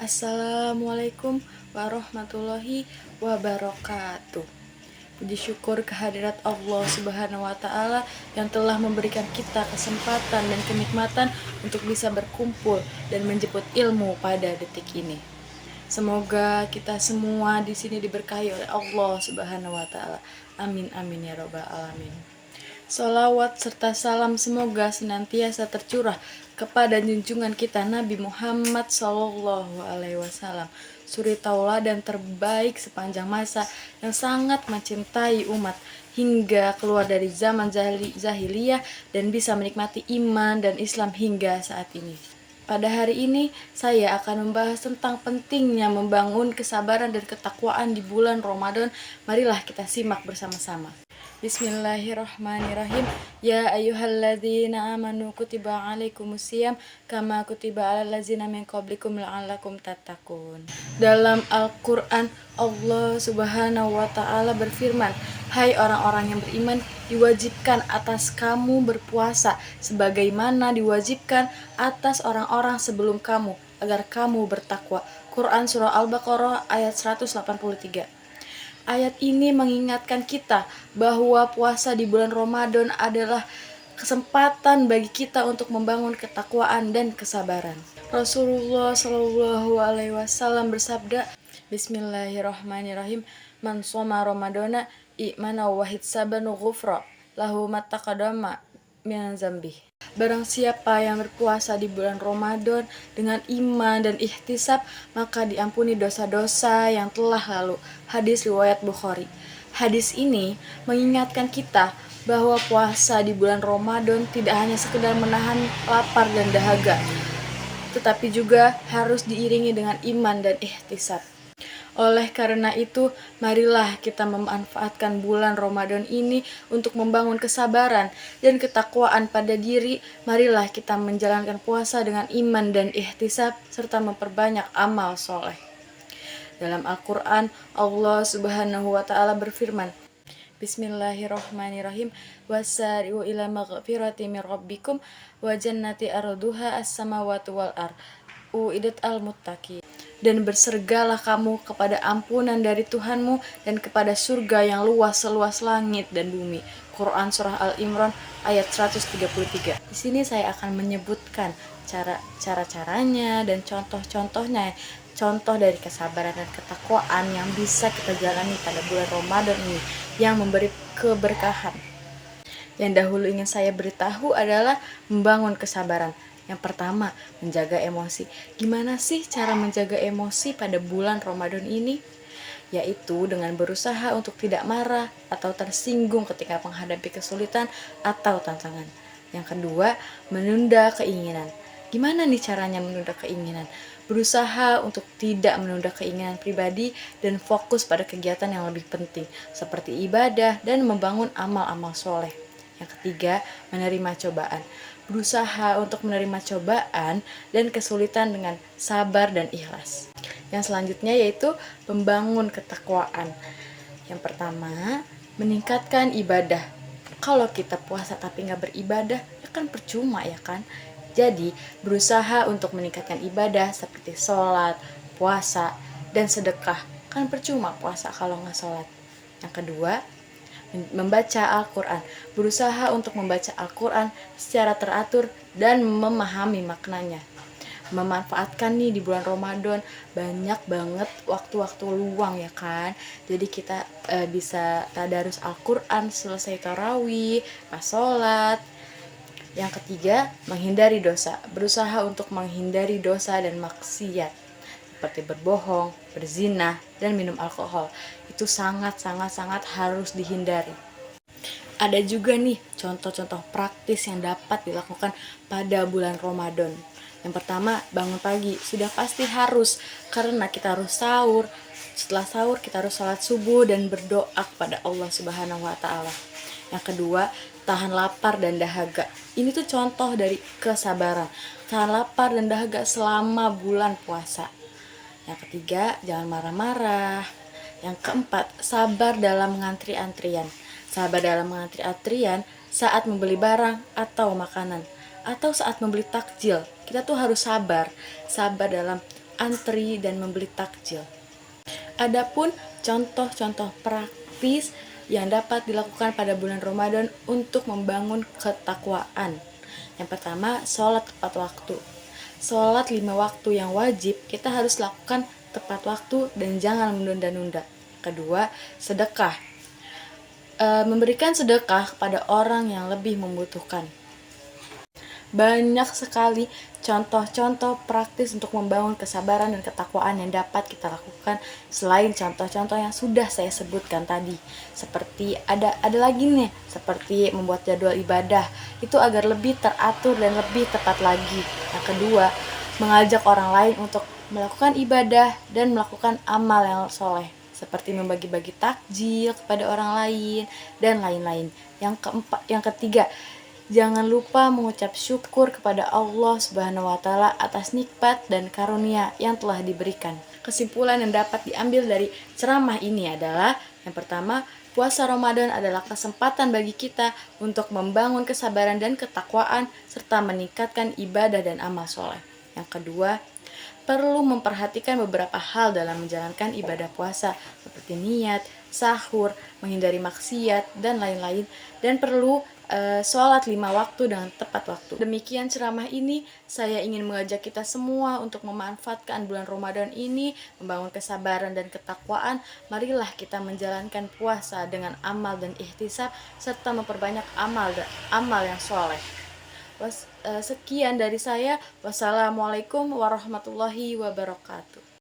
Assalamualaikum warahmatullahi wabarakatuh. Puji syukur kehadirat Allah Subhanahu wa Ta'ala yang telah memberikan kita kesempatan dan kenikmatan untuk bisa berkumpul dan menjemput ilmu pada detik ini. Semoga kita semua di sini diberkahi oleh Allah Subhanahu wa Ta'ala. Amin amin ya robbal alamin. Salawat serta salam semoga senantiasa tercurah kepada junjungan kita Nabi Muhammad Sallallahu Alaihi Wasallam, suri tauladan terbaik sepanjang masa yang sangat mencintai umat hingga keluar dari zaman jahiliyah dan bisa menikmati iman dan Islam hingga saat ini. Pada hari ini saya akan membahas tentang pentingnya membangun kesabaran dan ketakwaan di bulan Ramadan. Marilah kita simak bersama-sama. Bismillahirrahmanirrahim. Ya ayyuhalladzina amanu kutiba alaikumusiyam kama kutiba alal ladzina min qablikum la'allakum tattaqun. Dalam Al-Qur'an Allah Subhanahu wa Ta'ala berfirman, "Hai orang-orang yang beriman, diwajibkan atas kamu berpuasa sebagaimana diwajibkan atas orang-orang sebelum kamu agar kamu bertakwa." Quran Surah Al-Baqarah ayat 183. Ayat ini mengingatkan kita bahwa puasa di bulan Ramadan adalah kesempatan bagi kita untuk membangun ketakwaan dan kesabaran. Rasulullah Shallallahu Alaihi Wasallam bersabda, Bismillahirrahmanirrahim, "Man shoma Ramadana imana wa ihtisaban ghufra lahu ma taqaddama min dzambih." Barang siapa yang berpuasa di bulan Ramadan dengan iman dan ihtisab, maka diampuni dosa-dosa yang telah lalu. Hadis riwayat Bukhari. Hadis ini mengingatkan kita bahwa puasa di bulan Ramadan tidak hanya sekedar menahan lapar dan dahaga, tetapi juga harus diiringi dengan iman dan ihtisab. Oleh karena itu, marilah kita memanfaatkan bulan Ramadan ini untuk membangun kesabaran dan ketakwaan pada diri. Marilah kita menjalankan puasa dengan iman dan ihtisab serta memperbanyak amal soleh. Dalam Al-Quran, Allah Subhanahu wa Ta'ala berfirman, Bismillahirrahmanirrahim, wasari'u ila maghfirati min rabbikum wa jannati arduha as-samawati wal ard uiddat al-muttaqin. Dan bersergalah kamu kepada ampunan dari Tuhanmu dan kepada surga yang luas seluas langit dan bumi. Quran Surah Al-Imran ayat 133. Di sini saya akan menyebutkan cara-caranya dan contoh-contohnya, contoh dari kesabaran dan ketakwaan yang bisa kita jalani pada bulan Ramadan ini yang memberi keberkahan. Yang dahulu ingin saya beritahu adalah membangun kesabaran. Yang pertama, menjaga emosi. Gimana sih cara menjaga emosi pada bulan Ramadan ini? Yaitu dengan berusaha untuk tidak marah atau tersinggung ketika menghadapi kesulitan atau tantangan. Yang kedua, menunda keinginan. Gimana nih caranya menunda keinginan? Berusaha untuk tidak menunda keinginan pribadi dan fokus pada kegiatan yang lebih penting, seperti ibadah dan membangun amal-amal soleh. Yang ketiga, menerima cobaan. Berusaha untuk menerima cobaan dan kesulitan dengan sabar dan ikhlas. Yang selanjutnya yaitu membangun ketakwaan. Yang pertama, meningkatkan ibadah. Kalau kita puasa tapi nggak beribadah, ya kan percuma ya kan? Jadi, berusaha untuk meningkatkan ibadah seperti sholat, puasa, dan sedekah. Kan percuma puasa kalau nggak sholat. Yang kedua, membaca Al-Quran. Berusaha untuk membaca Al-Quran secara teratur dan memahami maknanya. Memanfaatkan nih di bulan Ramadan banyak banget waktu-waktu luang ya kan. Jadi kita bisa tadarus Al-Quran selesai tarawih, pas sholat. Yang ketiga, menghindari dosa. Berusaha untuk menghindari dosa dan maksiat seperti berbohong, berzina, dan minum alkohol. Itu sangat harus dihindari. Ada juga nih contoh-contoh praktis yang dapat dilakukan pada bulan Ramadan. Yang pertama, bangun pagi. Sudah pasti harus, karena kita harus sahur. Setelah sahur kita harus sholat subuh dan berdoa kepada Allah Subhanahu wa Ta'ala. Yang kedua, tahan lapar dan dahaga. Ini tuh contoh dari kesabaran. Tahan lapar dan dahaga selama bulan puasa. Yang ketiga, jangan marah-marah. Yang keempat, sabar dalam mengantri antrian. Sabar dalam mengantri antrian saat membeli barang atau makanan, atau saat membeli takjil. Kita tuh harus sabar dalam antri, dan membeli takjil. Adapun contoh-contoh praktis yang dapat dilakukan pada bulan Ramadan untuk membangun ketakwaan. Yang pertama, sholat tepat waktu. Sholat 5 waktu yang wajib kita harus lakukan tepat waktu dan jangan menunda-nunda. Kedua, sedekah. Memberikan sedekah kepada orang yang lebih membutuhkan. Banyak sekali contoh-contoh praktis untuk membangun kesabaran dan ketakwaan yang dapat kita lakukan selain contoh-contoh yang sudah saya sebutkan tadi. Seperti ada lagi nih, seperti membuat jadwal ibadah itu agar lebih teratur dan lebih tepat lagi. Yang kedua, mengajak orang lain untuk melakukan ibadah dan melakukan amal yang soleh, seperti membagi-bagi takjil kepada orang lain dan lain-lain. Yang ketiga, jangan lupa mengucap syukur kepada Allah Subhanahu wa Ta'ala atas nikmat dan karunia yang telah diberikan. Kesimpulan yang dapat diambil dari ceramah ini adalah, yang pertama, puasa Ramadan adalah kesempatan bagi kita untuk membangun kesabaran dan ketakwaan serta meningkatkan ibadah dan amal soleh. Yang kedua, perlu memperhatikan beberapa hal dalam menjalankan ibadah puasa, seperti niat, sahur, menghindari maksiat, dan lain-lain, dan perlu sholat 5 waktu dengan tepat waktu. Demikian ceramah ini, saya ingin mengajak kita semua untuk memanfaatkan bulan Ramadan ini, membangun kesabaran dan ketakwaan. Marilah kita menjalankan puasa dengan amal dan ihtisab, serta memperbanyak amal yang soleh. Sekian dari saya. Wassalamualaikum warahmatullahi wabarakatuh.